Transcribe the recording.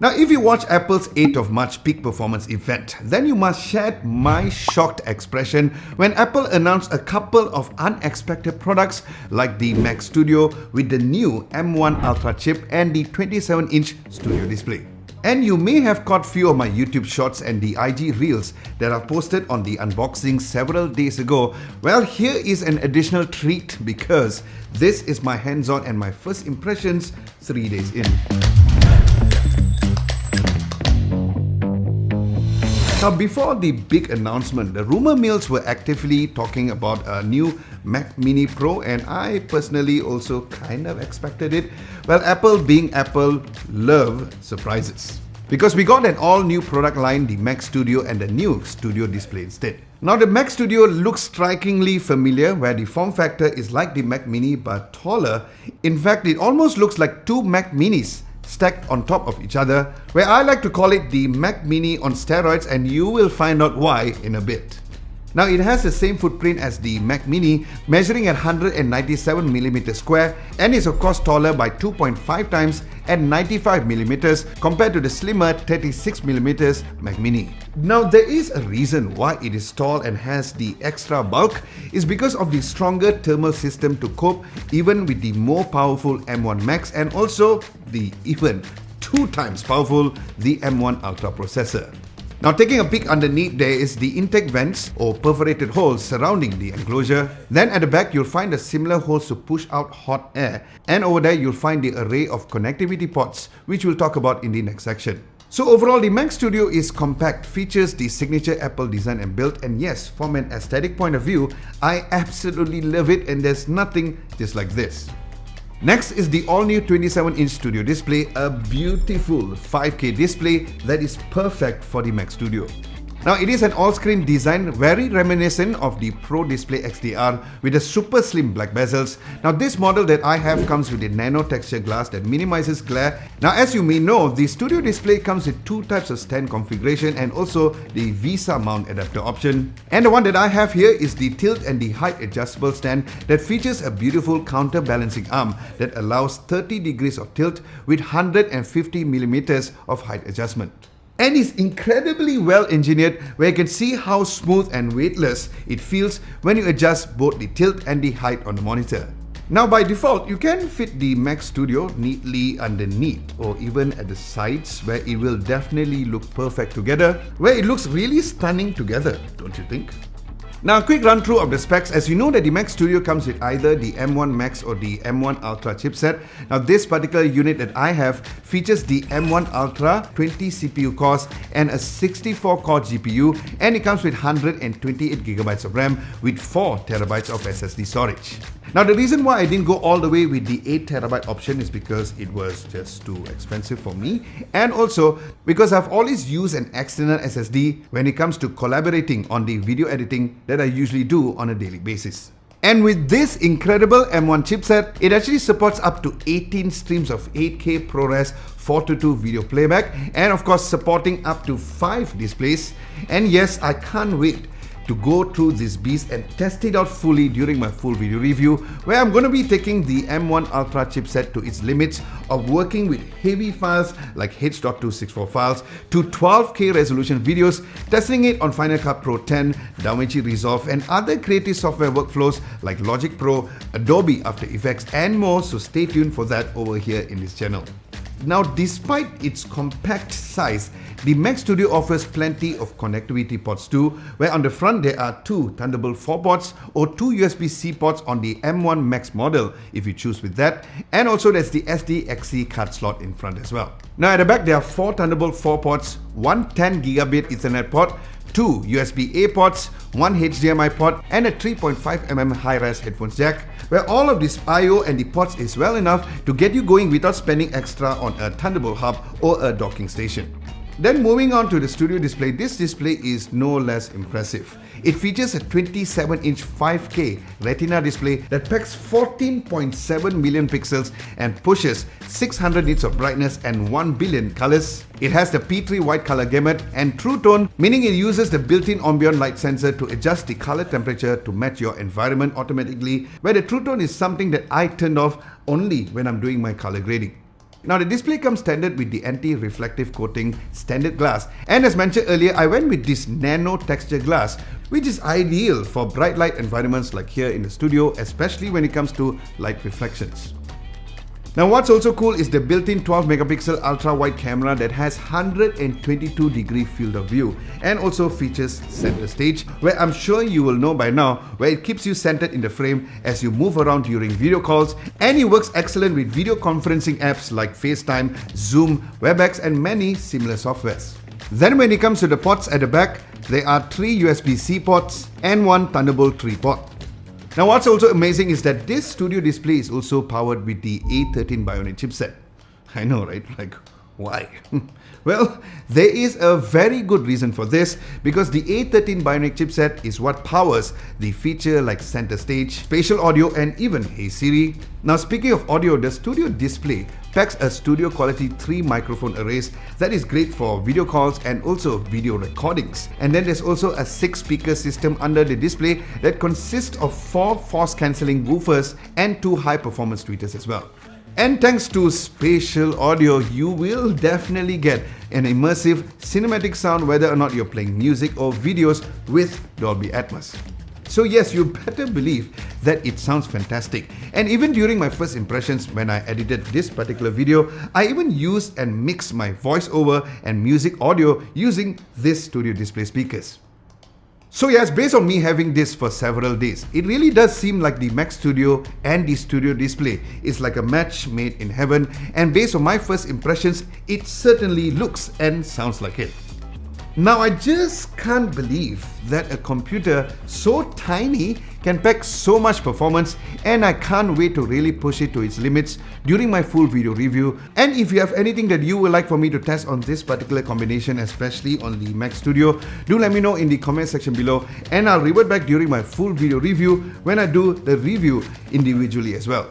Now, if you watch Apple's 8th of March peak performance event, then you must share my shocked expression when Apple announced a couple of unexpected products like the Mac Studio with the new M1 Ultra chip and the 27-inch Studio display. And you may have caught few of my YouTube shorts and the IG Reels that I've posted on the unboxing several days ago. Well, here is an additional treat because this is my hands-on and my first impressions 3 days in. Now, before the big announcement, the rumor mills were actively talking about a new Mac Mini Pro, and I personally also kind of expected it. Well, Apple being Apple, love surprises. Because we got an all-new product line, the Mac Studio and the new Studio display instead. Now, the Mac Studio looks strikingly familiar, where the form factor is like the Mac Mini but taller. In fact, it almost looks like two Mac Minis stacked on top of each other, where I like to call it the Mac Mini on steroids, and you will find out why in a bit. Now, it has the same footprint as the Mac Mini, measuring at 197mm square, and is of course taller by 2.5 times at 95mm compared to the slimmer 36mm Mac Mini. Now, there is a reason why it is tall and has the extra bulk is because of the stronger thermal system to cope even with the more powerful M1 Max and also the even 2 times powerful the M1 Ultra processor. Now, taking a peek underneath, there is the intake vents or perforated holes surrounding the enclosure. Then at the back, you'll find a similar holes to push out hot air. And over there, you'll find the array of connectivity ports, which we'll talk about in the next section. So overall, the Mac Studio is compact, features the signature Apple design and build, and yes, from an aesthetic point of view, I absolutely love it, and there's nothing just like this. Next is the all-new 27-inch Studio display, a beautiful 5K display that is perfect for the Mac Studio. Now, it is an all-screen design very reminiscent of the Pro Display XDR with a super slim black bezels. Now, this model that I have comes with a nano texture glass that minimizes glare. Now, as you may know, the Studio display comes with 2 types of stand configuration and also the VESA mount adapter option. And the one that I have here is the tilt and the height adjustable stand that features a beautiful counterbalancing arm that allows 30 degrees of tilt with 150mm of height adjustment. And is incredibly well engineered, where you can see how smooth and weightless it feels when you adjust both the tilt and the height on the monitor. Now, by default, you can fit the Mac Studio neatly underneath or even at the sides, where it will definitely look perfect together, where it looks really stunning together, don't you think? Now, a quick run through of the specs. As you know that the Mac Studio comes with either the M1 Max or the M1 Ultra chipset. Now, this particular unit that I have features the M1 Ultra 20 CPU cores and a 64-core GPU, and it comes with 128GB of RAM with 4TB of SSD storage. Now, the reason why I didn't go all the way with the 8TB option is because it was just too expensive for me, and also because I've always used an external SSD when it comes to collaborating on the video editing that I usually do on a daily basis. And with this incredible M1 chipset, it actually supports up to 18 streams of 8K ProRes 4:2 video playback, and of course supporting up to 5 displays. And yes, I can't wait to go through this beast and test it out fully during my full video review, where I'm going to be taking the M1 Ultra chipset to its limits of working with heavy files like H.264 files to 12K resolution videos, testing it on Final Cut Pro 10, DaVinci Resolve and other creative software workflows like Logic Pro, Adobe After Effects and more, so stay tuned for that over here in this channel. Now, despite its compact size, the Mac Studio offers plenty of connectivity ports too, where on the front there are 2 Thunderbolt 4 ports or 2 USB-C ports on the M1 Max model if you choose with that, and also there's the SD-XC card slot in front as well. Now, at the back there are 4 Thunderbolt 4 ports, 1 10GB Ethernet port, 2 USB-A ports, 1 HDMI port and a 3.5mm high-res headphones jack, where all of this I/O and the ports is well enough to get you going without spending extra on a Thunderbolt hub or a docking station. Then moving on to the Studio display, this display is no less impressive. It features a 27-inch 5K Retina display that packs 14.7 million pixels and pushes 600 nits of brightness and 1 billion colors. It has the P3 white color gamut and True Tone, meaning it uses the built-in ambient light sensor to adjust the color temperature to match your environment automatically, where the True Tone is something that I turned off only when I'm doing my color grading. Now the display comes standard with the anti-reflective coating standard glass, and as mentioned earlier, I went with this nano texture glass, which is ideal for bright light environments like here in the studio, especially when it comes to light reflections. Now what's also cool is the built-in 12 megapixel ultra-wide camera that has 122 degree field of view and also features center stage, where I'm sure you will know by now where it keeps you centered in the frame as you move around during video calls, and it works excellent with video conferencing apps like FaceTime, Zoom, WebEx and many similar softwares. Then when it comes to the ports at the back, there are 3 USB-C ports and 1 Thunderbolt 3 port. Now what's also amazing is that this studio display is also powered with the A13 Bionic chipset. I know, right? Like, why? Well, there is a very good reason for this, because the A13 Bionic chipset is what powers the feature like center stage, spatial audio and even Hey Siri. Now speaking of audio, the studio display packs a studio quality 3 microphone arrays that is great for video calls and also video recordings. And then there's also a 6 speaker system under the display that consists of 4 force cancelling woofers and 2 high performance tweeters as well. And thanks to spatial audio, you will definitely get an immersive cinematic sound whether or not you're playing music or videos with Dolby Atmos. So yes, you better believe that it sounds fantastic. And even during my first impressions when I edited this particular video, I even used and mixed my voiceover and music audio using this studio display speakers. So yes, based on me having this for several days, it really does seem like the Mac Studio and the Studio Display is like a match made in heaven, and based on my first impressions, it certainly looks and sounds like it. Now I just can't believe that a computer so tiny can pack so much performance, and I can't wait to really push it to its limits during my full video review. And if you have anything that you would like for me to test on this particular combination, especially on the Mac Studio, do let me know in the comment section below, and I'll revert back during my full video review when I do the review individually as well.